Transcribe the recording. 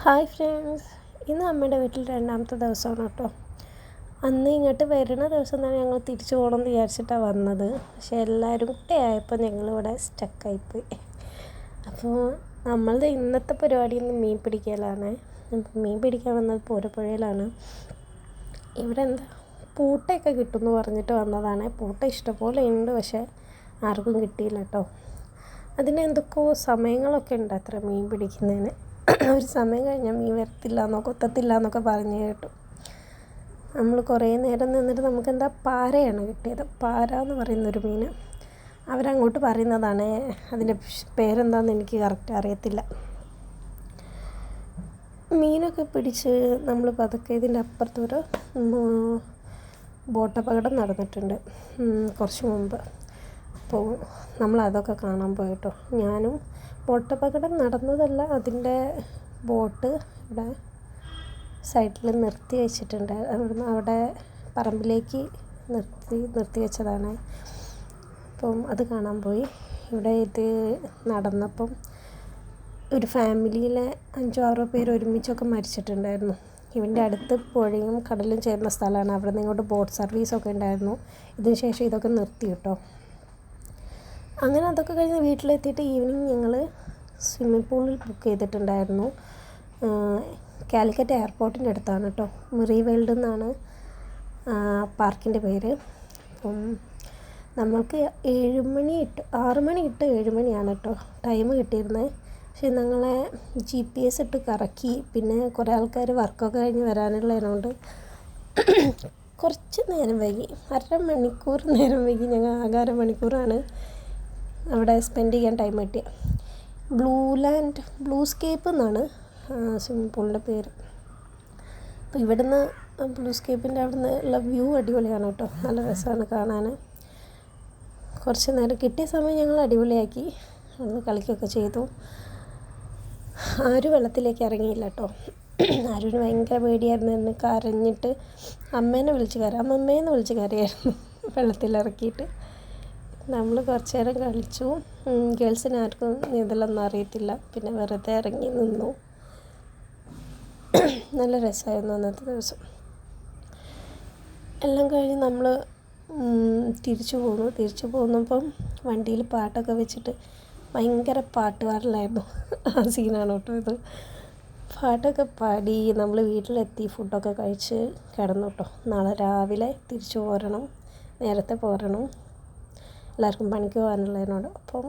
Hi friends, ഇന്ന് അമ്മയുടെ വീട്ടിൽ രണ്ടാമത്തെ ദിവസമാണ് കേട്ടോ. അന്ന് ഇങ്ങോട്ട് വരുന്ന ദിവസം തന്നെ ഞങ്ങൾ തിരിച്ചു പോകണമെന്ന് വിചാരിച്ചിട്ടാണ് വന്നത്. പക്ഷേ എല്ലാവരും കൂടെ ആയപ്പോൾ ഞങ്ങളിവിടെ സ്റ്റക്കായിപ്പോയി. അപ്പോൾ നമ്മളുടെ ഇന്നത്തെ പരിപാടി ഇന്ന് മീൻ പിടിക്കലാണ്. മീൻ പിടിക്കാൻ വന്നത് പൂരപ്പുഴയിലാണ്. ഇവിടെ എന്താ പൂട്ടയൊക്കെ കിട്ടുമെന്ന് പറഞ്ഞിട്ട് വന്നതാണ്. പൂട്ട ഇഷ്ടംപോലെ ഉണ്ട്, പക്ഷേ ആർക്കും കിട്ടിയില്ല കേട്ടോ. അതിന് എന്തൊക്കെയോ സമയങ്ങളൊക്കെ ഉണ്ട് അത്ര മീൻ പിടിക്കുന്നതിന്. ഒരു സമയം കഴിഞ്ഞാൽ മീൻ വരത്തില്ല എന്നോ കൊത്തത്തില്ല എന്നൊക്കെ പറഞ്ഞു കേട്ടു. നമ്മൾ കുറേ നേരം നിന്നിട്ട് നമുക്കെന്താ പാരയാണ് കിട്ടിയത്. പാര എന്ന് പറയുന്നൊരു മീൻ അവരങ്ങോട്ട് പറയുന്നതാണ്. അതിൻ്റെ പേരെന്താണെന്ന് എനിക്ക് കറക്റ്റ് അറിയത്തില്ല. മീനൊക്കെ പിടിച്ച് നമ്മൾ പതുക്കെ ഇതിൻ്റെ അപ്പുറത്തൊരു ബോട്ടപകടം നടന്നിട്ടുണ്ട് കുറച്ച് മുമ്പ്. അപ്പോൾ നമ്മളതൊക്കെ കാണാൻ പോയിട്ടോ. ഞാനും ബോട്ടപകടം നടന്നതല്ല, അതിൻ്റെ ബോട്ട് ഇവിടെ സൈഡിൽ നിർത്തി വെച്ചിട്ടുണ്ട്. അവിടെ പറമ്പിലേക്ക് നിർത്തി വെച്ചതാണ്. അപ്പം അത് കാണാൻ പോയി. ഇവിടെ ഇത് നടന്നപ്പം ഒരു ഫാമിലിയിലെ 5-6 പേര് ഒരുമിച്ചൊക്കെ മരിച്ചിട്ടുണ്ടായിരുന്നു. ഇവൻ്റെ അടുത്ത് പുഴയും കടലും ചേർന്ന സ്ഥലമാണ്. അവിടെ നിന്ന് ഇങ്ങോട്ട് ബോട്ട് സർവീസൊക്കെ ഉണ്ടായിരുന്നു. ഇതിന് ശേഷം ഇതൊക്കെ നിർത്തി കേട്ടോ. അങ്ങനെ അതൊക്കെ കഴിഞ്ഞ് വീട്ടിലെത്തിയിട്ട് ഈവനിങ് ഞങ്ങൾ സ്വിമ്മിംഗ് പൂളിൽ ബുക്ക് ചെയ്തിട്ടുണ്ടായിരുന്നു. കാലിക്കറ്റ് എയർപോർട്ടിൻ്റെ അടുത്താണ് കേട്ടോ. മിറി വേൾഡ് എന്നാണ് പാർക്കിൻ്റെ പേര്. അപ്പം നമ്മൾക്ക് 6 മണി ഇട്ട് 7 മണിയാണ് കേട്ടോ ടൈം കിട്ടിയിരുന്നത്. പക്ഷേ ഞങ്ങളെ GPS ഇട്ട് കറക്കി. പിന്നെ കുറേ ആൾക്കാർ വർക്കൊക്കെ കഴിഞ്ഞ് വരാനുള്ളതിനോണ്ട് കുറച്ച് നേരം വൈകി, അരമണിക്കൂർ നേരം വൈകി. ഞങ്ങൾ ആകെ അരമണിക്കൂറാണ് അവിടെ സ്പെൻഡ് ചെയ്യാൻ ടൈം കിട്ടിയത്. ബ്ലൂസ്കേപ്പ് എന്നാണ് സ്വിമ്മിംഗ് പൂളിൻ്റെ പേര്. അപ്പോൾ ഇവിടുന്ന് ബ്ലൂസ്കേപ്പിൻ്റെ അവിടുന്ന് ഉള്ള വ്യൂ അടിപൊളിയാണ് കേട്ടോ. നല്ല രസമാണ് കാണാൻ. കുറച്ച് നേരം കിട്ടിയ സമയം ഞങ്ങൾ അടിപൊളിയാക്കി. അവിടുന്ന് കളിക്കുകയൊക്കെ ചെയ്തു. ആരും വെള്ളത്തിലേക്ക് ഇറങ്ങിയില്ല കേട്ടോ. ആരും ഭയങ്കര പേടിയായിരുന്നു. എന്നെ കരഞ്ഞിട്ട് അമ്മേന്ന് വിളിച്ച് കരയായിരുന്നു വെള്ളത്തിലിറക്കിയിട്ട്. നമ്മൾ കുറച്ച് നേരം കളിച്ചു. ഗേൾസിന് ആർക്കും നീന്തലൊന്നും അറിയത്തില്ല. പിന്നെ വെറുതെ ഇറങ്ങി നിന്നു. നല്ല രസമായിരുന്നു അന്നത്തെ ദിവസം. എല്ലാം കഴിഞ്ഞ് നമ്മൾ തിരിച്ചു പോന്നപ്പം വണ്ടിയിൽ പാട്ടൊക്കെ വെച്ചിട്ട് ഭയങ്കര പാട്ട് പാടലായിരുന്നു. ആ സീനാണ് കേട്ടോ ഇത്. പാട്ടൊക്കെ പാടി നമ്മൾ വീട്ടിലെത്തി ഫുഡൊക്കെ കഴിച്ച് കിടന്നു കേട്ടോ. നാളെ രാവിലെ തിരിച്ചു പോരണം, നേരത്തെ പോരണം. എല്ലാവർക്കും പണിക്ക് പോകാനുള്ളതിനോട്. അപ്പം